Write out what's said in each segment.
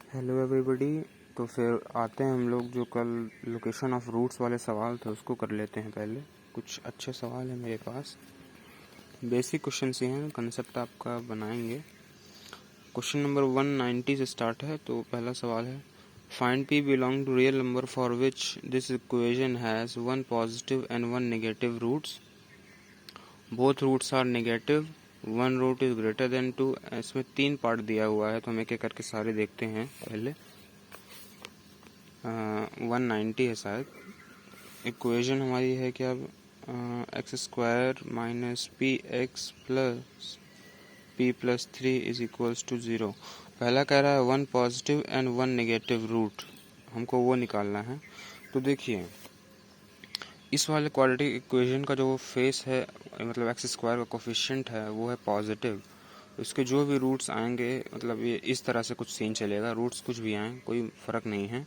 Hello everybody. तो फिर आते हैं हम लोग जो कल लोकेशन ऑफ रूट्स वाले सवाल थे उसको कर लेते हैं। पहले कुछ अच्छे सवाल हैं मेरे पास, बेसिक क्वेश्चन ही हैं, कंसेप्ट आपका बनाएंगे। क्वेश्चन नंबर 190 से स्टार्ट है। तो पहला सवाल है, find p belong to real number for which this equation has one positive and one negative roots, both roots are negative, one root is greater than 2। इसमें 3 पार्ट दिया हुआ है तो हम एक एक करके सारे देखते हैं। पहले 190 है शायद। इक्वेशन हमारी है कि अब x square minus p x plus p plus 3 is equals to 0। पहला कह रहा है one positive and one negative root, हमको वो निकालना है। तो देखिए इस वाले क्वाड्रेटिक इक्वेशन का जो फेस है, मतलब एक्स स्क्वायर का कोफिशिएंट है वो है पॉजिटिव। इसके जो भी रूट्स आएंगे, मतलब ये इस तरह से कुछ सीन चलेगा, रूट्स कुछ भी आए कोई फ़र्क नहीं है।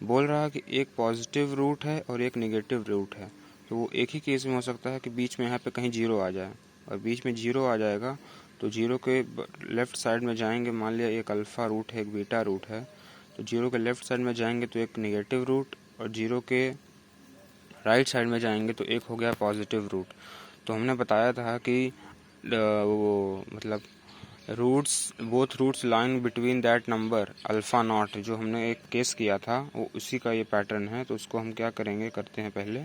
बोल रहा है कि एक पॉजिटिव रूट है और एक नेगेटिव रूट है, तो वो एक ही केस में हो सकता है कि बीच में यहाँ पे कहीं जीरो आ जाए, और बीच में जीरो आ जाएगा तो जीरो के लेफ़्ट साइड में जाएंगे, मान लिया एक अल्फ़ा रूट है एक बीटा रूट है, तो जीरो के लेफ़्ट साइड में जाएंगे तो एक नेगेटिव रूट, और जीरो के राइट साइड में जाएंगे तो एक हो गया पॉजिटिव रूट। तो हमने बताया था कि वो मतलब roots both roots line between that number alpha naught, जो हमने एक केस किया था वो उसी का ये पैटर्न है। तो उसको हम क्या करेंगे, करते हैं पहले।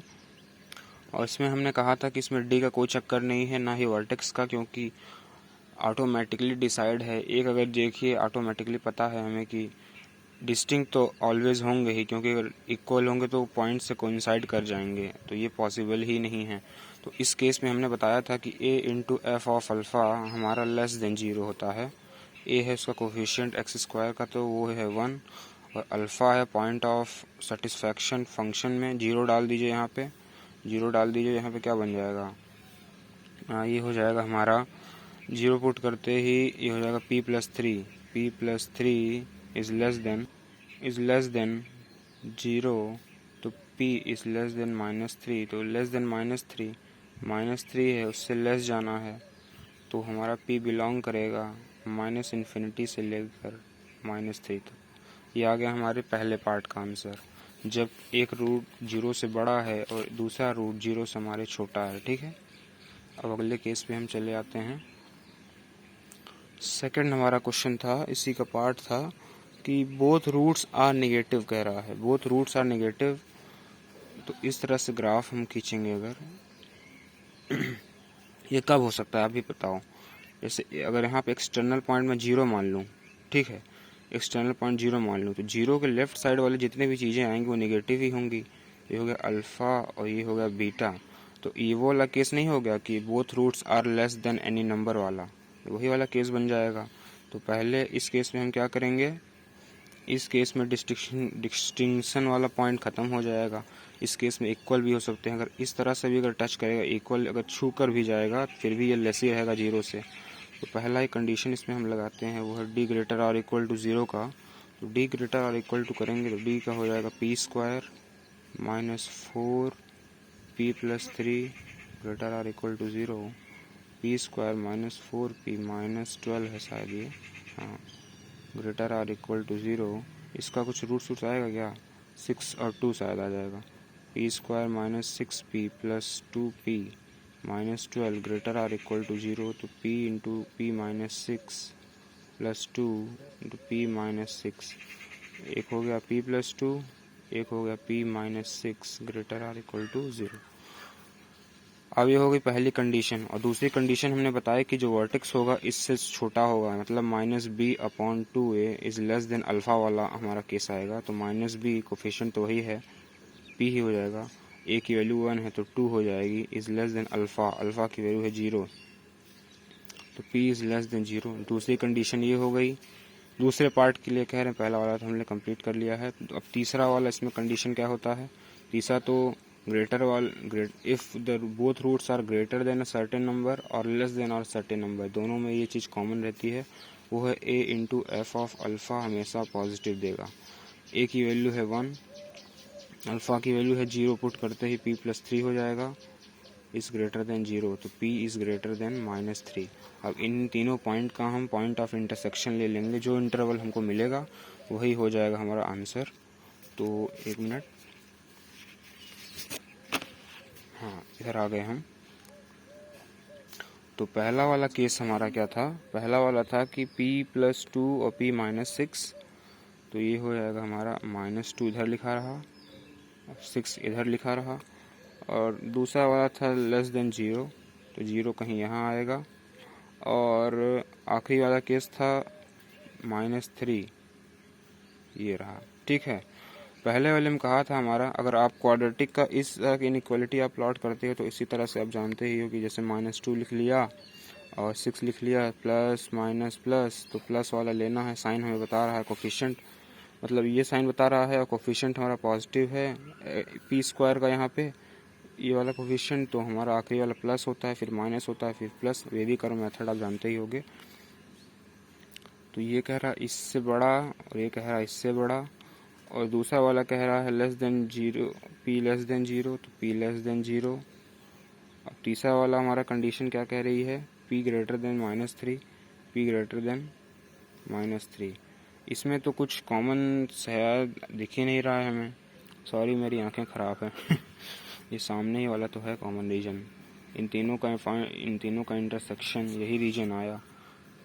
और इसमें हमने कहा था कि इसमें डी का कोई चक्कर नहीं है, ना ही वर्टेक्स का, क्योंकि ऑटोमेटिकली डिसाइड है। एक अगर देखिए ऑटोमेटिकली पता है हमें कि डिस्टिंक्ट तो ऑलवेज होंगे ही, क्योंकि अगर इक्वल होंगे तो पॉइंट से कोइंसाइड कर जाएंगे, तो ये पॉसिबल ही नहीं है। तो इस केस में हमने बताया था कि a into F of alpha हमारा लेस देन 0 होता है। a है उसका कोफिशिएंट एक्स स्क्वायर का, तो वो है 1, और अल्फ़ा है पॉइंट ऑफ सेटिस्फैक्शन फंक्शन में। 0 डाल दीजिए यहाँ पे, 0 डाल दीजिए यहाँ पे, क्या बन जाएगा, ये हो जाएगा हमारा 0 पुट करते ही ये हो जाएगा p+3। p+3 is less then 0, तो p इज़ लेस देन -3, तो लेस देन -3 है, उससे लेस जाना है, तो हमारा p बिलोंग करेगा -∞ से लेकर -3 तक। ये आ गया हमारे पहले पार्ट का आंसर, जब एक रूट 0 से बड़ा है और दूसरा रूट 0 से हमारे छोटा है। ठीक है, अब अगले केस पे हम चले आते हैं। सेकंड हमारा क्वेश्चन था, इसी का पार्ट था कि बोथ रूट्स आर नेगेटिव कह रहा है, बोथ रूट्स आर नेगेटिव। तो इस तरह से ग्राफ हम खींचेंगे। अगर ये कब हो सकता है आप भी बताओ। जैसे अगर यहाँ पे एक्सटर्नल पॉइंट में 0 मान लूँ, ठीक है, एक्सटर्नल पॉइंट 0 मान लूँ, तो 0 के लेफ्ट साइड वाले जितने भी चीज़ें आएंगी वो नेगेटिव ही होंगी। ये हो गया अल्फ़ा और ये हो गया बीटा। तो ये वो वाला केस नहीं हो गया कि both roots are less than any number वाला, वही वाला केस बन जाएगा। तो पहले इस केस में हम क्या करेंगे, इस केस में डिस्टिंक्शन वाला पॉइंट ख़त्म हो जाएगा। इस केस में इक्वल भी हो सकते हैं, अगर इस तरह से भी अगर टच करेगा इक्वल, अगर छू कर भी जाएगा फिर भी ये लेस ही रहेगा 0 से। तो पहला ही कंडीशन इसमें हम लगाते हैं वो है डी ग्रेटर और इक्वल टू 0 का। तो डी ग्रेटर और इक्वल टू करेंगे तो डी का हो जाएगा p² -4 p+3 ग्रेटर और इक्वल टू 0, p² -4p -12 है शायद ये, हाँ, ग्रेटर और इक्वल टू 0। इसका कुछ रूट आएगा क्या, 6 और 2 शायद आ जाएगा। p² -6p + 2p -12 ग्रेटर और इक्वल टू 0, तो p into p -6 + 2 into p -6, एक हो गया p+2, एक हो गया p -6 ग्रेटर और इक्वल टू 0। अब ये हो गई पहली कंडीशन। और दूसरी कंडीशन हमने बताया कि जो वर्टेक्स होगा इससे छोटा होगा, मतलब -b/2a is less then alpha वाला हमारा केस आएगा। तो -b कोफिशिएंट तो वही है, p ही हो जाएगा, a की वैल्यू 1 है तो 2 हो जाएगी, is less then alpha, alpha की वैल्यू है 0, तो p इज़ लेस देन 0। दूसरी कंडीशन ये हो गई, दूसरे पार्ट के लिए कह रहे हैं, पहला वाला तो हमने कंप्लीट कर लिया है। तो अब तीसरा वाला इसमें कंडीशन क्या होता है, तीसरा तो if the both roots are greater than a certain number और लेस देन और सर्टेन नंबर, दोनों में ये चीज़ कॉमन रहती है, वो है a into F of alpha हमेशा पॉजिटिव देगा। a की वैल्यू है 1, अल्फ़ा की वैल्यू है 0, पुट करते ही p+3 हो जाएगा, इज़ ग्रेटर देन 0, तो p इज़ ग्रेटर देन -3। अब इन तीनों पॉइंट का हम पॉइंट ऑफ इंटरसेक्शन ले लेंगे, जो इंटरवल हमको मिलेगा वही हो जाएगा हमारा आंसर। तो एक मिनट, हाँ इधर आ गए हम। तो पहला वाला केस हमारा क्या था, पहला वाला था कि p+2 और p-6, तो ये हो जाएगा हमारा -2 इधर लिखा रहा, 6 इधर लिखा रहा, और दूसरा वाला था <0, तो 0 कहीं यहाँ आएगा, और आखिरी वाला केस था -3, ये रहा। ठीक है, पहले वाले में कहा था हमारा, अगर आप क्वाड्रेटिक का इस तरह की इनइक्वालिटी आप प्लॉट करते हो तो इसी तरह से आप जानते ही हो कि जैसे -2 लिख लिया और 6 लिख लिया, प्लस माइनस प्लस, तो प्लस वाला लेना है, साइन हमें बता रहा है कोफिशिएंट, मतलब ये साइन बता रहा है और कोफिशिएंट हमारा पॉजिटिव है p² का यहाँ पे ये वाला कोफिशिएंट, तो हमारा आखिरी वाला प्लस होता है, फिर माइनस होता है, फिर प्लस। वेरी कर्व मेथड आप जानते ही होंगे। तो ये कह रहा है इससे बड़ा और ये कह रहा है इससे बड़ा, और दूसरा वाला कह रहा है <0, p<0, तो p<0। अब तीसरा वाला हमारा कंडीशन क्या कह रही है, p greater than -3, p greater than -3। इसमें तो कुछ कॉमन शायद दिख ही नहीं रहा है हमें, सॉरी मेरी आंखें ख़राब हैं ये सामने ही वाला तो है कॉमन रीजन, इन तीनों का इंटरसेक्शन यही रीजन आया।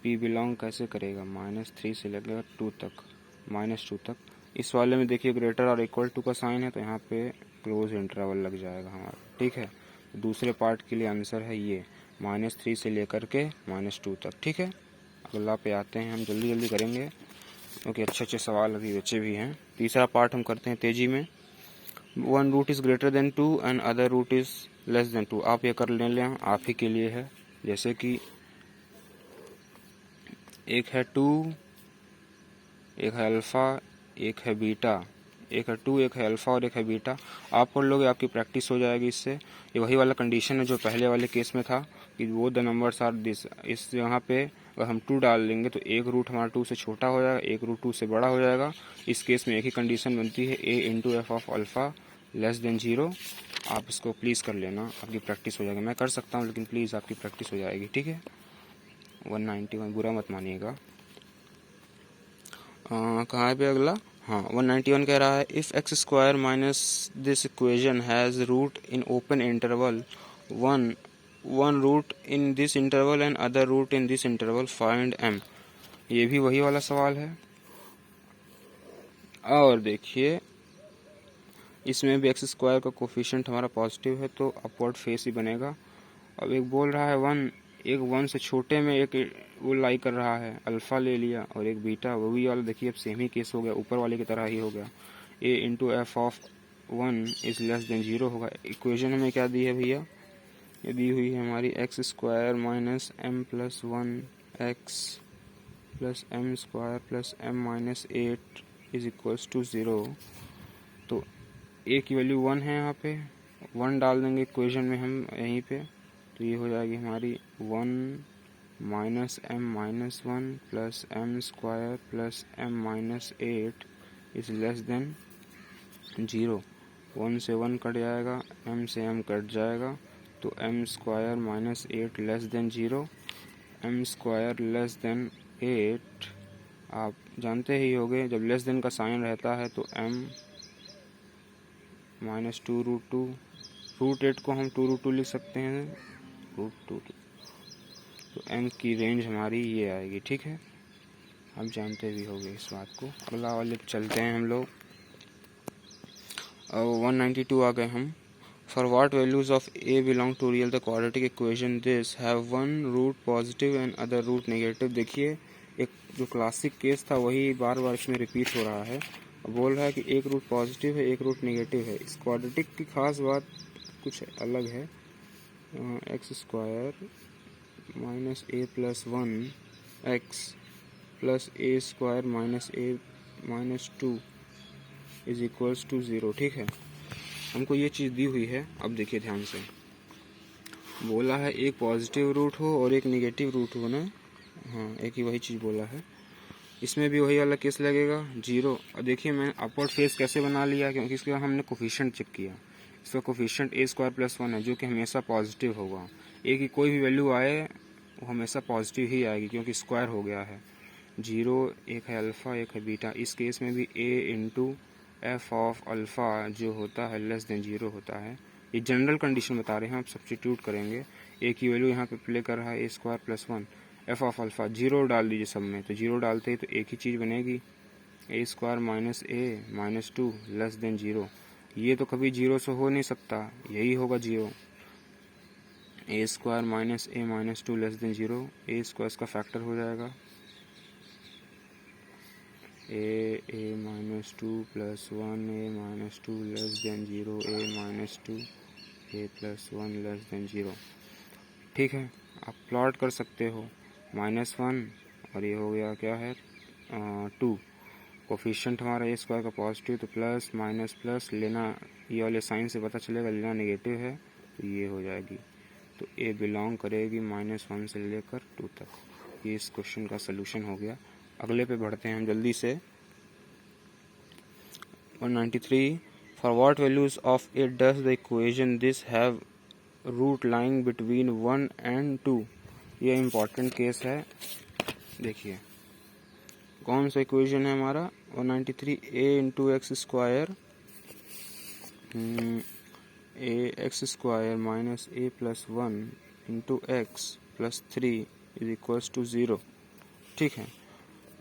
p बिलोंग कैसे करेगा, -3 से लेकर 2 तक, -2 तक। इस वाले में देखिए ग्रेटर और इक्वल टू का साइन है, तो यहाँ पे क्लोज इंटरवल लग जाएगा हमारा। ठीक है, दूसरे पार्ट के लिए आंसर है ये -3 से लेकर के -2 तक। ठीक है, अगला पे आते हैं, हम जल्दी जल्दी करेंगे क्योंकि अच्छे सवाल अभी बचे भी हैं। तीसरा पार्ट हम करते हैं तेजी में। 1 root is greater than 2 and other root is less than 2। आप ये कर लें, आप ही के लिए है। जैसे कि एक है 2, एक है अल्फ़ा, एक है बीटा, एक है 2, एक है अल्फ़ा और एक है बीटा। आप पढ़ लोगे, आपकी प्रैक्टिस हो जाएगी इससे। ये वही वाला कंडीशन है जो पहले वाले केस में था कि वो द नंबर्स आर दिस। इस यहाँ पे अगर हम 2 डाल देंगे तो एक रूट हमारा 2 से छोटा हो जाएगा, एक रूट 2 से बड़ा हो जाएगा। इस केस में एक ही कंडीशन बनती है, a into F of alpha less than 0। आप इसको प्लीज़ कर लेना, आपकी प्रैक्टिस हो जाएगी। मैं कर सकता हूँ लेकिन प्लीज़ आपकी प्रैक्टिस हो जाएगी। ठीक है, 191 बुरा मत मानिएगा। कहाँ पे अगला, हाँ 191 कह रहा है if x² minus this equation has root in open interval one root in this interval and other root in this interval, find m। ये भी वही वाला सवाल है। और देखिए इसमें भी x² का कोफिशिएंट हमारा पॉजिटिव है तो अपवर्ड फेस ही बनेगा। अब एक बोल रहा है 1, एक 1 से छोटे में एक वो लाई कर रहा है, अल्फ़ा ले लिया, और एक बीटा, वो भी वाला देखिए अब सेम ही केस हो गया, ऊपर वाले की तरह ही हो गया। a into F of 1 is less then 0 होगा। इक्वेशन हमें क्या दी है भैया, ये दी हुई है हमारी x² minus m plus 1 x plus m² plus m-8 is equals to 0। तो a की वैल्यू 1 है, यहाँ पे 1 डाल देंगे इक्वेशन में हम यहीं पे, तो ये हो जाएगी हमारी 1 minus m-1 plus m² plus m-8 is less then 0। 1 से 1 कट जाएगा, m से m कट जाएगा, तो m² - 8 less than 0। m² less than 8 आप जानते ही होंगे, जब लेस देन का साइन रहता है तो m -2√2, √8 को हम 2√2 लिख सकते हैं, √2, तो m की रेंज हमारी ये आएगी। ठीक है, आप जानते भी होंगे इस बात को। अगला वाले चलते हैं हम लोग। 192 आ गए हम। For what values of a belong to real the quadratic equation this have 1 root positive and other root negative. देखिए एक जो क्लासिक केस था वही बार बार इसमें रिपीट हो रहा है। बोल रहा है कि एक रूट पॉजिटिव है, एक रूट नेगेटिव है। इस क्वाड्रेटिक की खास बात कुछ अलग है। x² minus a plus 1 x plus a² minus a minus 2 is equals to 0। ठीक है, हमको ये चीज़ दी हुई है। अब देखिए ध्यान से, बोला है एक पॉजिटिव रूट हो और एक नेगेटिव रूट हो ना, हाँ एक ही वही चीज़ बोला है। इसमें भी वही वाला केस लगेगा 0। और देखिए मैंने अपवर्ड फेस कैसे बना लिया, क्योंकि इसके बाद हमने कोफिशिएंट चेक किया। इसका कोफिशिएंट a² प्लस 1 है जो कि हमेशा पॉजिटिव होगा। a की कोई भी वैल्यू आए वो हमेशा पॉजिटिव ही आएगी क्योंकि स्क्वायर हो गया है। जीरो, एक है अल्फ़ा, एक है बीटा। इस केस में भी ए इंटू एफ ऑफ अल्फ़ा जो होता है लेस देन जीरो होता है। ये जनरल कंडीशन बता रहे हैं, आप सब्स्टिट्यूट करेंगे। ए की वैल्यू यहाँ पे प्ले कर रहा है a square plus one, f of alpha zero डाल दीजिए सब में, तो जीरो डालते ही तो एक ही चीज़ बनेगी, a square minus a minus two less than zero. ये तो कभी जीरो से हो नहीं सकता, यही होगा zero. A square minus a minus two less than zero, a square का फैक्टर हो जाएगा a minus two plus one, a minus two less than zero, a minus two, a plus one less than zero. ठीक है, आप plot कर सकते हो minus one और ये हो गया क्या है टू। कोफिशिएंट हमारा ए स्क्वायर का पॉजिटिव, तो प्लस माइनस प्लस लेना, ये वाले साइन से पता चलेगा लेना नेगेटिव है तो ये हो जाएगी। तो ए बिलोंग करेगी माइनस वन से लेकर टू तक। ये इस क्वेश्चन का सलूशन हो गया। अगले पे बढ़ते हैं हम जल्दी से। 193 for what values of a does the equation this have root lying between 1 and 2। ये इम्पॉर्टेंट केस है। देखिए कौन सा इक्वेशन है हमारा 193, a into x square a x square minus a plus one into x plus three is equals to zero. ठीक है,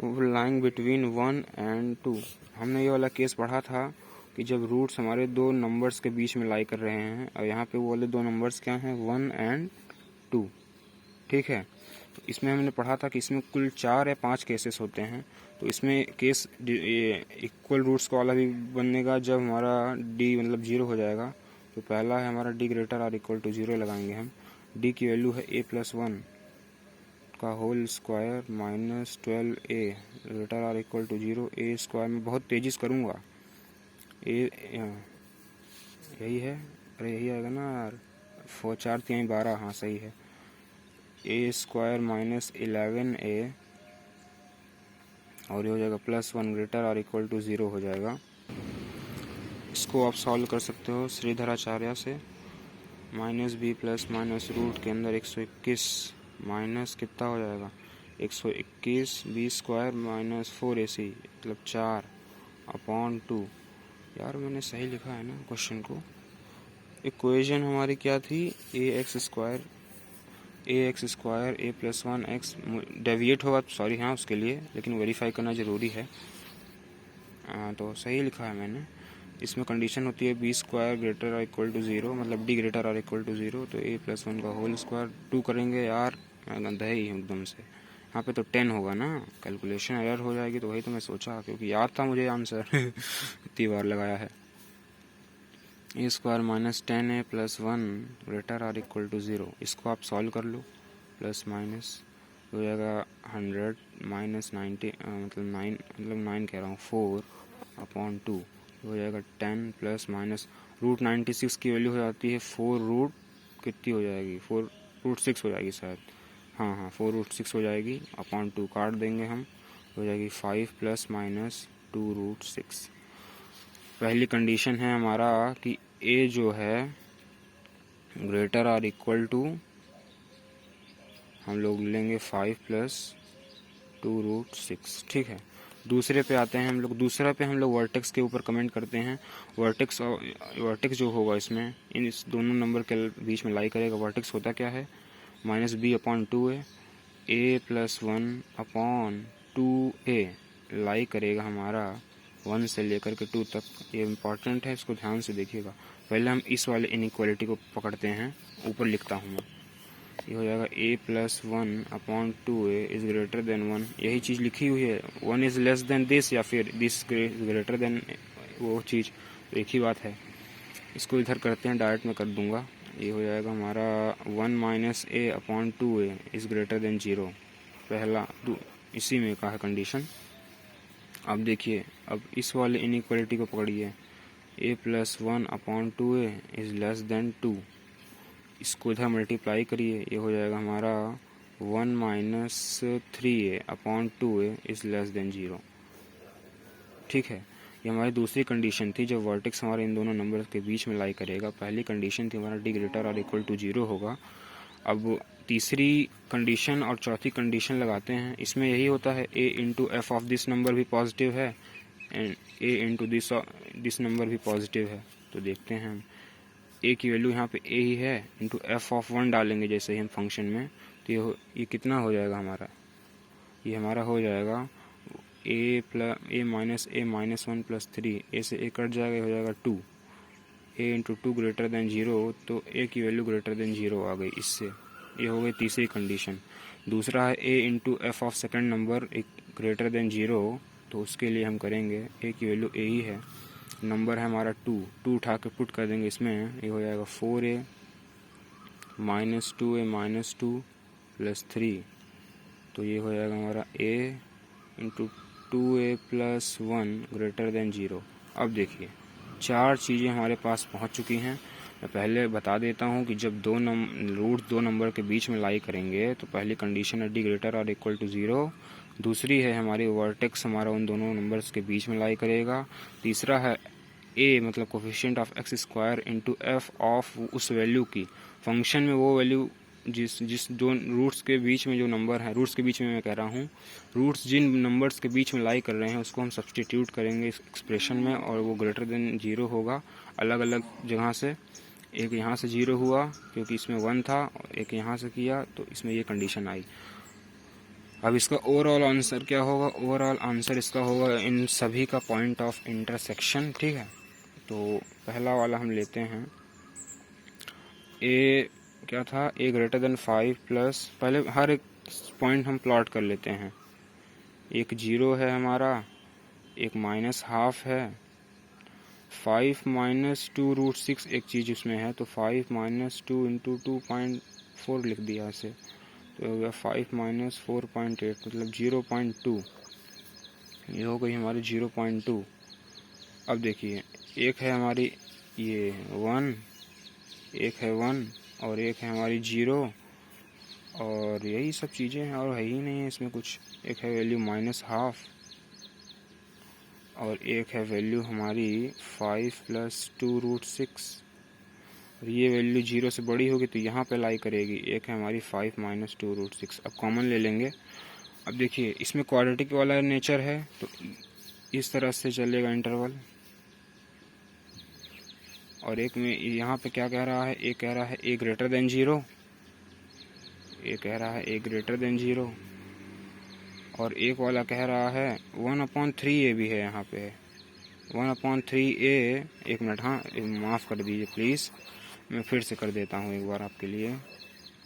lying between 1 and 2। हमने ये वाला केस पढ़ा था कि जब रूट्स हमारे दो नंबर्स के बीच में लाई कर रहे हैं, और यहाँ पे वो वाले दो नंबर्स क्या हैं 1 and 2। ठीक है, तो इसमें हमने पढ़ा था कि इसमें कुल 4 या 5 केसेस होते हैं। तो इसमें केस इक्वल रूट्स का वाला भी बनेगा जब हमारा डी मतलब जीरो हो जाएगा। तो पहला है हमारा D greater or equal to zero लगाएंगे हम। डी की वैल्यू है ए प्लस वन का whole square minus 12a greater or equal to zero. A square में बहुत तेजी से करूँगा, ए यही है, अरे यही आएगा ना यार, 4 4 3 12, हाँ सही है। ए स्क्वायर माइनस 11a और ये हो जाएगा plus one greater or equal to zero हो जाएगा। इसको आप सॉल्व कर सकते हो श्रीधराचार्य से। Minus b plus minus root के अंदर 121 माइनस कितना हो जाएगा 121 बी स्क्वायर माइनस 4ac मतलब 4 अपॉन 2। यार मैंने सही लिखा है ना क्वेश्चन को। इक्वेशन हमारी क्या थी ए एक्स स्क्वायर ए प्लस वन एक्स, डेविएट होगा तो सॉरी हाँ उसके लिए, लेकिन वेरीफाई करना ज़रूरी है। तो सही लिखा है मैंने। इसमें कंडीशन होती है b square greater or equal to zero, मतलब D greater or equal to zero. तो ए प्लस वन का होल स्क्वायर 2 करेंगे यार, गंदा ही एकदम से। यहाँ पे तो 10 होगा ना, कैलकुलेशन एरर हो जाएगी, तो वही तो मैं सोचा क्योंकि याद था मुझे आंसर इतनी बार लगाया है। A square minus 10a plus one greater or equal to zero, इसको आप सॉल्व कर लो। प्लस माइनस हो जाएगा 100 माइनस 90 मतलब 9 कह रहा हूँ 4 अपॉन 2 हो जाएगा 10 प्लस माइनस रूट 96 की वैल्यू हो जाती है 4 रूट कितनी हो जाएगी 4 रूट 6 हो जाएगी शायद, हाँ 4 रूट 6 हो जाएगी अपॉन 2 काट देंगे हम, हो जाएगी 5 प्लस माइनस 2 रूट 6। पहली कंडीशन है हमारा कि ए जो है ग्रेटर आर इक्वल टू हम लोग लेंगे 5 प्लस 2 रूट 6। ठीक है, दूसरे पे आते हैं हम लोग। दूसरा पे हम लोग वर्टेक्स के ऊपर कमेंट करते हैं। वर्टेक्स जो होगा इसमें इस दोनों नंबर के बीच में लाई करेगा। वर्टेक्स होता क्या है माइनस बी अपॉन 2a, ए प्लस वन अपॉन 2a लाई करेगा हमारा 1 से लेकर के 2 तक। ये इम्पॉर्टेंट है, इसको ध्यान से देखिएगा। पहले हम इस वाले इनइक्वालिटी को पकड़ते हैं, ऊपर लिखता हूँ मैं। ये हो जाएगा a plus one upon 2a is greater than 1। यही चीज़ लिखी हुई है, 1 इज़ लेस देन दिस या फिर दिस ग्रेटर देन वो चीज़, तो एक ही बात है। इसको इधर करते हैं, डायरेक्ट में कर दूंगा। ये हो जाएगा हमारा 1 minus A upon 2a is greater then 0। पहला इसी में का है कंडीशन। अब देखिए, अब इस वाले इनइक्वालिटी को पकड़िए, a plus one upon 2a is less than 2। इसको इधर मल्टीप्लाई करिए, ये हो जाएगा हमारा 1 minus 3a upon 2a is less then 0। ठीक है, ये हमारी दूसरी कंडीशन थी जब वर्टेक्स हमारे इन दोनों नंबर के बीच में लाई करेगा। पहली कंडीशन थी हमारा D greater or equal to 0 होगा। अब तीसरी कंडीशन और चौथी कंडीशन लगाते हैं। इसमें यही होता है a into F of this number भी पॉजिटिव है and a into this number भी पॉजिटिव है। तो देखते हैं हम a की वैल्यू यहाँ पे a ही है, इंटू एफ ऑफ 1 डालेंगे जैसे ही हम फंक्शन में, तो ये कितना हो जाएगा हमारा, ये हमारा हो जाएगा a माइनस 1 प्लस 3, a से a कट जाएगा, हो जाएगा 2, a इंटू 2 ग्रेटर देन 0, तो a की वैल्यू ग्रेटर देन 0 आ गई इससे। ये हो गई तीसरी कंडीशन। दूसरा है a into F of second number एक ग्रेटर देन 0, तो उसके लिए हम करेंगे a की वैल्यू a ही है, नंबर है हमारा 2 उठा के पुट कर देंगे इसमें, ये हो जाएगा 4a minus 2a minus 2 plus 3, तो ये हो जाएगा हमारा a into 2a plus 1 greater than 0। अब देखिए 4 चीज़ें हमारे पास पहुंच चुकी हैं। मैं पहले बता देता हूं कि जब रूट दो नंबर के बीच में लाई करेंगे तो पहली कंडीशन है d ग्रेटर और इक्वल टू 0, दूसरी है हमारी वर्टेक्स हमारा उन दोनों नंबर्स के बीच में लाई करेगा, तीसरा है a मतलब coefficient of x square into F of उस वैल्यू की, फंक्शन में वो वैल्यू जिस दो रूट्स के बीच में जो नंबर है, रूट्स के बीच में मैं कह रहा हूँ, रूट्स जिन नंबर्स के बीच में लाई कर रहे हैं उसको हम सब्सटीट्यूट करेंगे इस एक्सप्रेशन में और वो ग्रेटर देन 0 होगा अलग अलग जगह से। एक यहाँ से 0 हुआ क्योंकि इसमें 1 था, एक यहाँ से किया तो इसमें ये कंडीशन आई। अब इसका ओवरऑल आंसर क्या होगा, ओवरऑल आंसर इसका होगा इन सभी का पॉइंट ऑफ इंटरसेक्शन। ठीक है, तो पहला वाला हम लेते हैं, ए क्या था, a ग्रेटर देन 5 प्लस, पहले हर एक पॉइंट हम प्लॉट कर लेते हैं। एक 0 है हमारा, एक माइनस हाफ है, 5 माइनस 2 रूट 6 एक चीज़ उसमें है, तो 5 माइनस 2 इंटू 2.4 लिख दिया ऐसे, तो हो गया 5 माइनस 4.8 मतलब 0.2, ये हो गई हमारी 0.2। अब देखिए एक है हमारी ये 1, एक है 1 और एक है हमारी 0 और यही सब चीज़ें हैं और है ही नहीं है इसमें कुछ। एक है वैल्यू माइनस हाफ और एक है वैल्यू हमारी 5 प्लस 2 रूट 6 और ये वैल्यू 0 से बड़ी होगी तो यहाँ पे लाई करेगी। एक है हमारी 5 माइनस 2 रूट 6, अब कॉमन ले लेंगे। अब देखिए इसमें क्वाड्रेटिक वाला नेचर है तो इस तरह से चलेगा इंटरवल, और एक में यहाँ पे क्या कह रहा है, एक कह रहा है a ग्रेटर देन 0, एक कह रहा है a ग्रेटर देन 0 और एक वाला कह रहा है 1/3a भी है यहाँ पे 1/3a। एक मिनट, हाँ माफ़ कर दीजिए प्लीज़, मैं फिर से कर देता हूँ एक बार आपके लिए,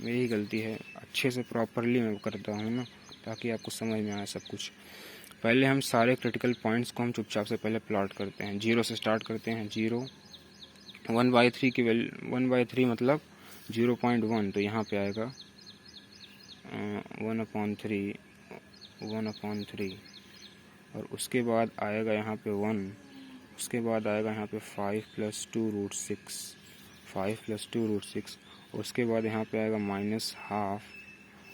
मेरी गलती है, अच्छे से प्रॉपरली मैं करता हूँ ना ताकि आपको समझ में आए सब कुछ। पहले हम सारे क्रिटिकल पॉइंट्स को हम चुपचाप से पहले प्लॉट करते हैं, 0 से स्टार्ट करते हैं। 0 1/3 की वैल्यू 1/3 मतलब 0.1, तो यहाँ पे आएगा 1/3 और उसके बाद आएगा यहाँ पे 1, उसके बाद आएगा यहाँ पे 5 प्लस 2 रूट 6, 5 प्लस 2 रूट 6, उसके बाद यहाँ पे आएगा माइनस हाफ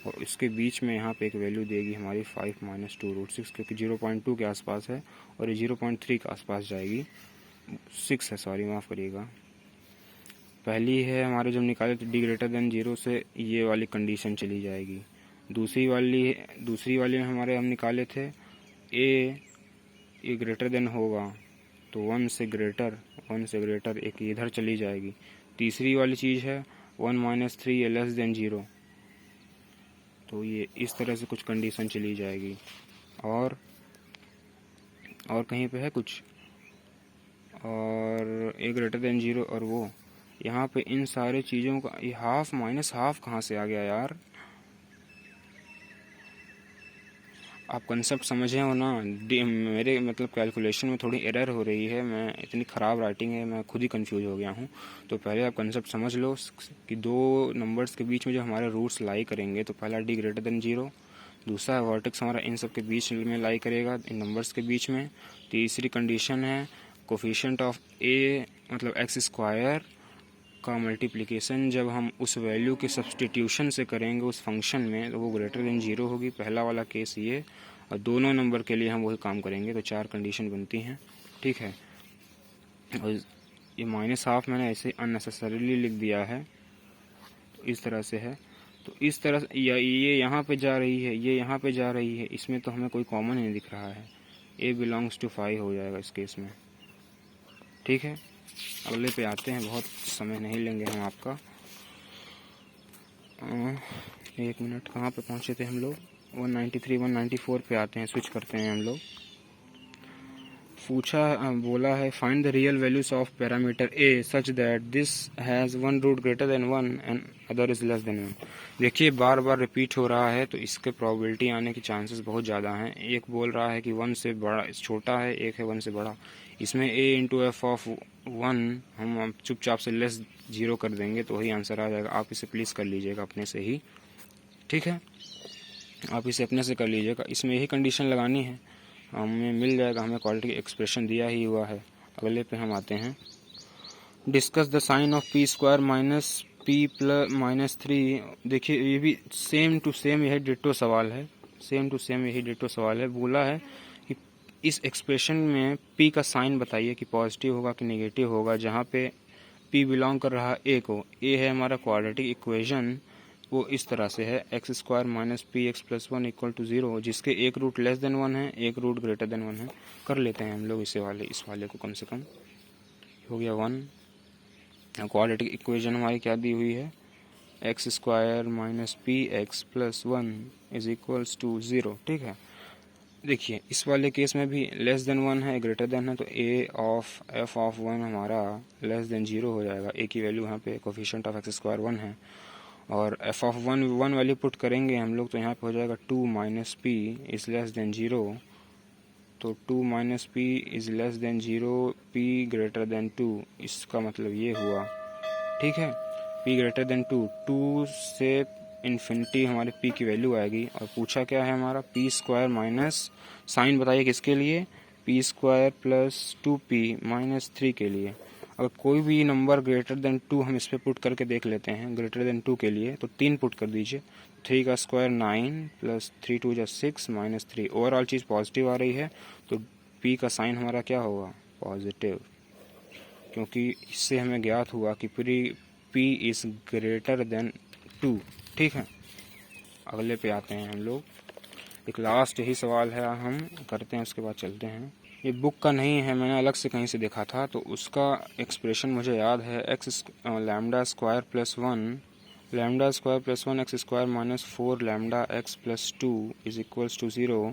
और इसके बीच में यहाँ पे एक वैल्यू देगी हमारी 5 माइनस 2 रूट 6 क्योंकि 0.2 के आसपास है और ये 0.3 के आसपास जाएगी, 6 है सॉरी माफ़ करिएगा। पहली है हमारे जब निकाले तो d ग्रेटर देन 0 से ये वाली कंडीशन चली जाएगी। दूसरी वाली में हमारे हम निकाले थे a ग्रेटर देन होगा तो 1 से ग्रेटर एक इधर चली जाएगी। तीसरी वाली चीज़ है 1 माइनस 3 लेस देन 0, तो ये इस तरह से कुछ कंडीशन चली जाएगी। और कहीं पे है कुछ, और a ग्रेटर देन 0 और वो यहाँ पे इन सारे चीज़ों का ये हाफ माइनस हाफ कहाँ से आ गया यार, आप कंसेप्ट समझे हो ना। मेरे मतलब कैलकुलेशन में थोड़ी एरर हो रही है, मैं इतनी ख़राब राइटिंग है मैं खुद ही कंफ्यूज हो गया हूँ। तो पहले आप कंसेप्ट समझ लो कि दो नंबर्स के बीच में जो हमारे रूट्स लाई करेंगे तो पहला d ग्रेटर देन 0, दूसरा है वर्टेक्स हमारा इन सब के बीच में लाई करेगा इन नंबर्स के बीच में। तीसरी कंडीशन है कोफिशिएंट ऑफ a मतलब एक्स स्क्वायर का मल्टीप्लिकेशन जब हम उस वैल्यू के सब्सटीट्यूशन से करेंगे उस फंक्शन में तो वो ग्रेटर देन 0 होगी, पहला वाला केस ये, और दोनों नंबर के लिए हम वही काम करेंगे तो 4 कंडीशन बनती हैं। ठीक है, और ये माइनस हाफ मैंने ऐसे अननेसेसरीली लिख दिया है तो इस तरह से है। तो तो इस तरह या ये यहाँ पे जा रही है, ये यहाँ पे जा रही है, इसमें तो हमें कोई कॉमन नहीं दिख रहा है। a बिलोंग्स टू 5 हो जाएगा इस केस में। ठीक है, अगले पे आते हैं, बहुत समय नहीं लेंगे हम आपका। 1 मिनट, कहाँ पे पहुँचे थे हम लोग? 193 194 पे आते हैं, स्विच करते हैं हम लोग। बोला है find the real values of parameter a such that this has one root greater than 1 and other is less than 1। देखिए बार बार रिपीट हो रहा है तो इसके प्रोबेबिलिटी आने की चांसेस बहुत ज़्यादा हैं। एक बोल रहा है कि 1 से बड़ा छोटा है, एक है 1 से बड़ा। इसमें a इंटू एफ ऑफ 1 हम चुपचाप से लेस 0 कर देंगे तो वही आंसर आ जाएगा। आप इसे प्लीज़ कर लीजिएगा अपने से ही, ठीक है, आप इसे अपने से कर लीजिएगा। इसमें यही कंडीशन लगानी है, हमें मिल जाएगा, हमें क्वालिटी एक्सप्रेशन दिया ही हुआ है। अगले पे हम आते हैं। Discuss the sign of p square minus p plus minus 3। देखिए ये भी सेम टू सेम यही डिटो सवाल है, सेम टू सेम यही डिटो सवाल है। बोला है कि इस एक्सप्रेशन में पी का साइन बताइए कि पॉजिटिव होगा कि नेगेटिव होगा, जहाँ पे पी बिलोंग कर रहा ए को। ए है हमारा क्वाड्रेटिक इक्वेशन, वो इस तरह से है x square minus p x plus 1 equal to 0, जिसके एक रूट लेस देन 1 है, एक रूट ग्रेटर देन 1 है। कर लेते हैं हम लोग इस वाले को, कम से कम हो गया 1। क्वाड्रेटिक इक्वेशन हमारी क्या दी हुई है? X square minus p x plus 1 is equals to 0। ठीक है, देखिए इस वाले केस में भी लेस देन 1 है, ग्रेटर देन है, तो ए ऑफ एफ ऑफ 1 हमारा लेस देन 0 हो जाएगा। ए की वैल्यू यहाँ पे कोफिशिएंट ऑफ एक्स स्क्वायर 1 है, और एफ ऑफ 1 वैल्यू पुट करेंगे हम लोग तो यहाँ पे हो जाएगा 2 minus P is less then 0। तो 2 minus P is less then 0, P greater than 2, इसका मतलब ये हुआ। ठीक है, p ग्रेटर देन 2, 2 से इन्फिनिटी हमारे p की वैल्यू आएगी। और पूछा क्या है हमारा? पी स्क्वायर माइनस, साइन बताइए किसके लिए? P square plus 2p minus 3 के लिए। अगर कोई भी नंबर ग्रेटर देन 2 हम इस पर पुट करके देख लेते हैं, ग्रेटर देन 2 के लिए तो 3 पुट कर दीजिए। 3 का स्क्वायर 9 प्लस 3 2 जा 6 माइनस 3। ओवरऑल चीज़ पॉजिटिव आ रही है तो p का साइन हमारा क्या होगा? पॉजिटिव, क्योंकि इससे हमें ज्ञात हुआ कि p इज़ ग्रेटर देन 2। ठीक है, अगले पे आते हैं हम लोग। एक लास्ट यही सवाल है, हम करते हैं, उसके बाद चलते हैं। ये बुक का नहीं है, मैंने अलग से कहीं से देखा था, तो उसका एक्सप्रेशन मुझे याद है। X lambda square plus 1 lambda square plus 1 x square minus 4 lambda x plus 2 is equals to 0।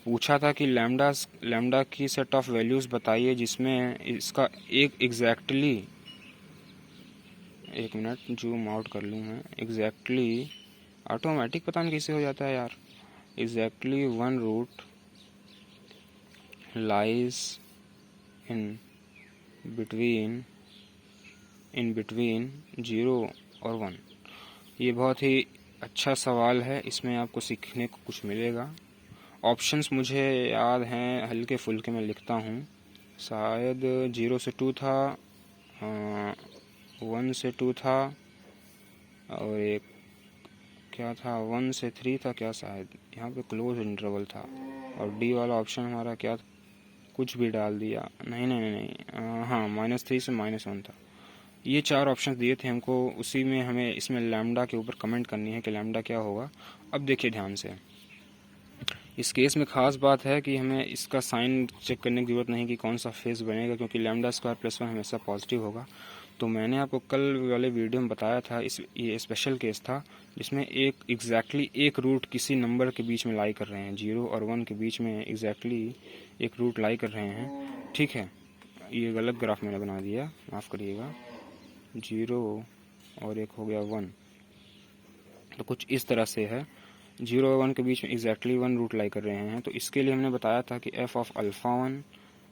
पूछा था कि लैम्डा की सेट ऑफ वैल्यूज़ बताइए जिसमें इसका एक एग्जैक्टली, एक मिनट जूम आउट कर लूँ मैं, एग्जैक्टली ऑटोमेटिक पता नहीं कैसे हो जाता है यार। Exactly 1 root lies in between 0 और 1। ये बहुत ही अच्छा सवाल है, इसमें आपको सीखने को कुछ मिलेगा। ऑप्शंस मुझे याद हैं, हल्के फुल्के में लिखता हूँ। शायद 0 से 2 था, 1 से 2 था, और एक क्या था 1 से 3 था क्या, शायद यहाँ पे क्लोज इंटरवल था। और डी वाला ऑप्शन हमारा क्या, कुछ भी डाल दिया, नहीं, हाँ -3 से -1 था। ये 4 ऑप्शन दिए थे हमको, उसी में हमें इसमें लैम्डा के ऊपर कमेंट करनी है कि लैम्डा क्या होगा। अब देखिए ध्यान से, इस केस में ख़ास बात है कि हमें इसका साइन चेक करने की ज़रूरत नहीं कि कौन सा फेस बनेगा, क्योंकि लैम्डा स्क्वायर प्लस 1 हमेशा पॉजिटिव होगा। तो मैंने आपको कल वाले वीडियो में बताया था, ये स्पेशल केस था जिसमें एग्जैक्टली एक रूट किसी नंबर के बीच में लाई कर रहे हैं, 0 और 1 के बीच में एग्जैक्टली एक रूट लाई कर रहे हैं। ठीक है, ये गलत ग्राफ मैंने बना दिया, माफ़ करिएगा। 0 और एक हो गया 1, तो कुछ इस तरह से है, 0 और 1 के बीच में एग्जैक्टली 1 रूट लाई कर रहे हैं। तो इसके लिए हमने बताया था कि F of alpha 1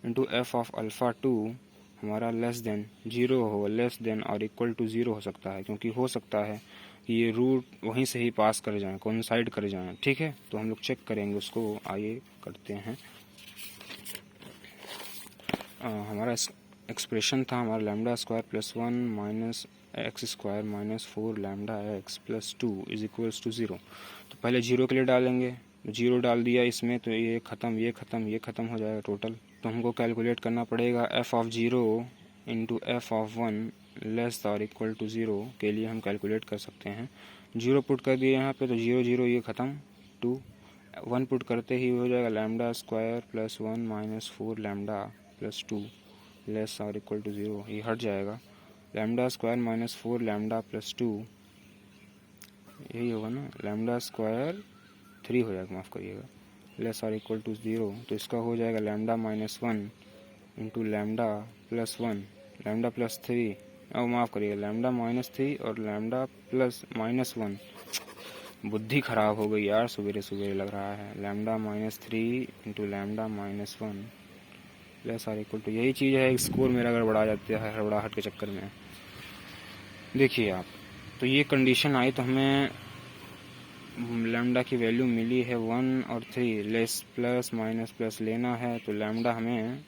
into F of alpha 2 हमारा लेस देन 0 हो, लेस देन और इक्वल टू 0 हो सकता है, क्योंकि हो सकता है कि ये रूट वहीं से ही पास कर जाएं, कोइंसाइड कर जाएं। ठीक है, तो हम लोग चेक करेंगे उसको, आइए करते हैं। हमारा एक्सप्रेशन था हमारा lambda square plus 1 minus x square minus 4 lambda x plus 2 is equals to 0। तो पहले 0 के लिए डालेंगे, 0 डाल दिया इसमें, तो ये ख़त्म, ये ख़त्म, ये ख़त्म हो जाएगा टोटल। तो हमको कैलकुलेट करना पड़ेगा F of 0 into F of 1 less और इक्वल टू 0 के लिए हम कैलकुलेट कर सकते हैं। 0 पुट कर दिए यहाँ पे तो 0 0 ये ख़त्म, 2 1 पुट करते ही हो जाएगा lambda square plus 1 minus 4 lambda plus 2 less और इक्वल टू 0, ये हट जाएगा। Lambda square minus 4 lambda plus 2 यही होगा ना, लैम्डा स्क्वायर 3 हो जाएगा, माफ़ करिएगा, लेस और इक्वल टू 0, तो इसका हो जाएगा lambda minus 1 into lambda plus 1 lambda plus 3, और माफ़ करिएगा लैम्डा माइनस 3 और लैम्डा प्लस माइनस 1। बुद्धि ख़राब हो गई यार, सवेरे सवेरे लग रहा है। Lambda minus 3 into lambda minus 1 less और इक्वल टू, यही चीज़ है, स्कोर मेरा गड़बड़ा जाता है हड़बड़ाहट के चक्कर में। देखिए आप, तो ये कंडीशन आई तो हमें लैम्डा की वैल्यू मिली है 1 और 3, लेस प्लस माइनस प्लस लेना है, तो लैम्डा हमें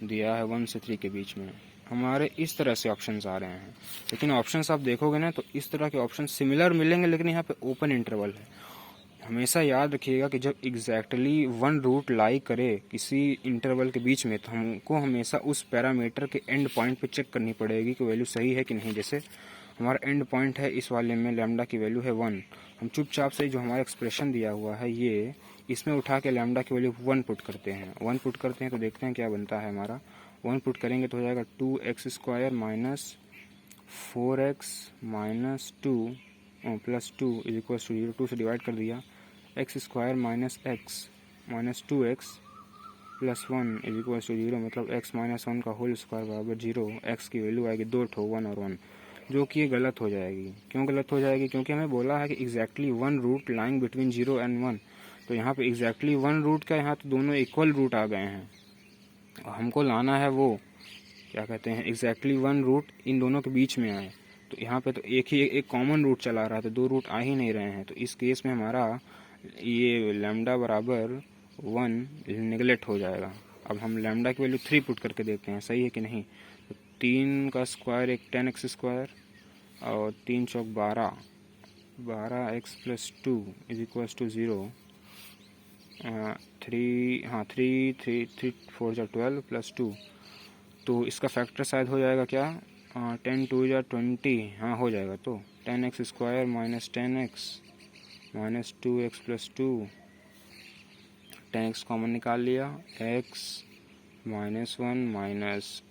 दिया है 1 से 3 के बीच में। हमारे इस तरह से ऑप्शंस आ रहे हैं, लेकिन ऑप्शंस आप देखोगे ना तो इस तरह के ऑप्शन सिमिलर मिलेंगे, लेकिन यहाँ पे ओपन इंटरवल है। हमेशा याद रखिएगा कि जब एग्जैक्टली वन रूट लाई करे किसी इंटरवल के बीच में, तो हमको हमेशा उस पैरामीटर के एंड पॉइंट पे चेक करनी पड़ेगी कि वैल्यू सही है कि नहीं। जैसे हमारा एंड पॉइंट है इस वाले में, लैम्डा की वैल्यू है 1, हम चुपचाप से जो हमारा एक्सप्रेशन दिया हुआ है ये, इसमें उठा के लैम्डा की वैल्यू 1 पुट करते हैं। 1 पुट करते हैं तो देखते हैं क्या बनता है हमारा। 1 पुट करेंगे तो हो जाएगा 2x square minus 4x minus 2 plus 2 is equal to 0, 2 से डिवाइड कर दिया, x square minus x minus 2x plus 1 is equal to 0, मतलब x माइनस 1 का होल स्क्वायर बराबर 0। x की वैल्यू आएगी 2 ठो 1 और 1, जो कि ये गलत हो जाएगी। क्यों गलत हो जाएगी? क्योंकि हमें बोला है कि exactly one root lying between 0 and 1, तो यहाँ पे एग्जैक्टली वन रूट का, यहाँ तो दोनों इक्वल रूट आ गए हैं, हमको लाना है वो क्या कहते हैं एग्जैक्टली वन रूट इन दोनों के बीच में आए। तो यहाँ पे तो एक कॉमन रूट चला रहा है, तो 2 रूट आ ही नहीं रहे हैं, तो इस केस में हमारा ये लैम्डा बराबर 1 निगलेक्ट हो जाएगा। अब हम लैम्डा की वैल्यू 3 पुट करके देखते हैं सही है कि नहीं। तो 3 का स्क्वायर एक 10x स्क्वायर और 3 चौक 12x plus 2 is equals to 0। 3 4 जा 12 प्लस 2, तो इसका फैक्टर शायद हो जाएगा क्या, 10 2 या 20, हाँ हो जाएगा। तो 10x square minus 10x minus 2x plus 2, 10x common निकाल लिया, x minus 1 minus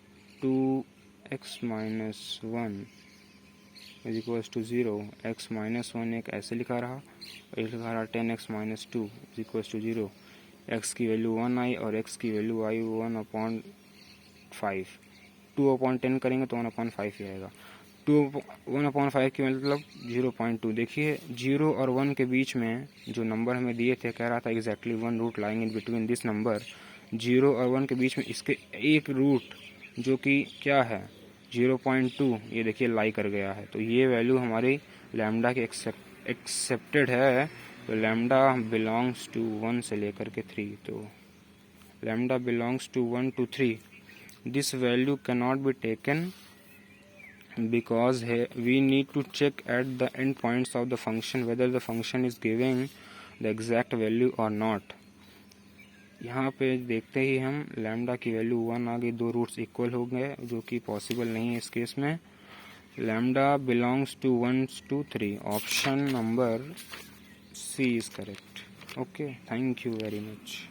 2x minus 1 is equals to 0। x minus 1 एक ऐसे लिखा रहा और एक लिखा रहा 10x minus 2 is equals to 0। x की वैल्यू 1 आई और x की वैल्यू आई 1/5। 2/10 करेंगे तो 1/5 ही आएगा। 1/5 की मतलब 0.2। देखिए 0 और 1 के बीच में जो नंबर हमें दिए थे, कह रहा था exactly one root lying in between this number, 0 और 1 के बीच में इसके एक रूट जो कि क्या है 0.2, ये देखिए लाई कर गया है, तो ये वैल्यू हमारी लैम्डा की एक्सेप्टेड है। तो लैम्डा बिलोंग्स टू 1 से लेकर के 3, तो lambda belongs to 1 to 3, this value cannot be taken because we need to check at the end points of the function whether the function is giving the exact value or not। यहाँ पे देखते ही हम lambda की value 1 आ गई, 2 roots equal हो गए, जो कि पॉसिबल नहीं है इस केस में। Lambda belongs to 1 to 3, option number C is correct. Okay, thank you very much.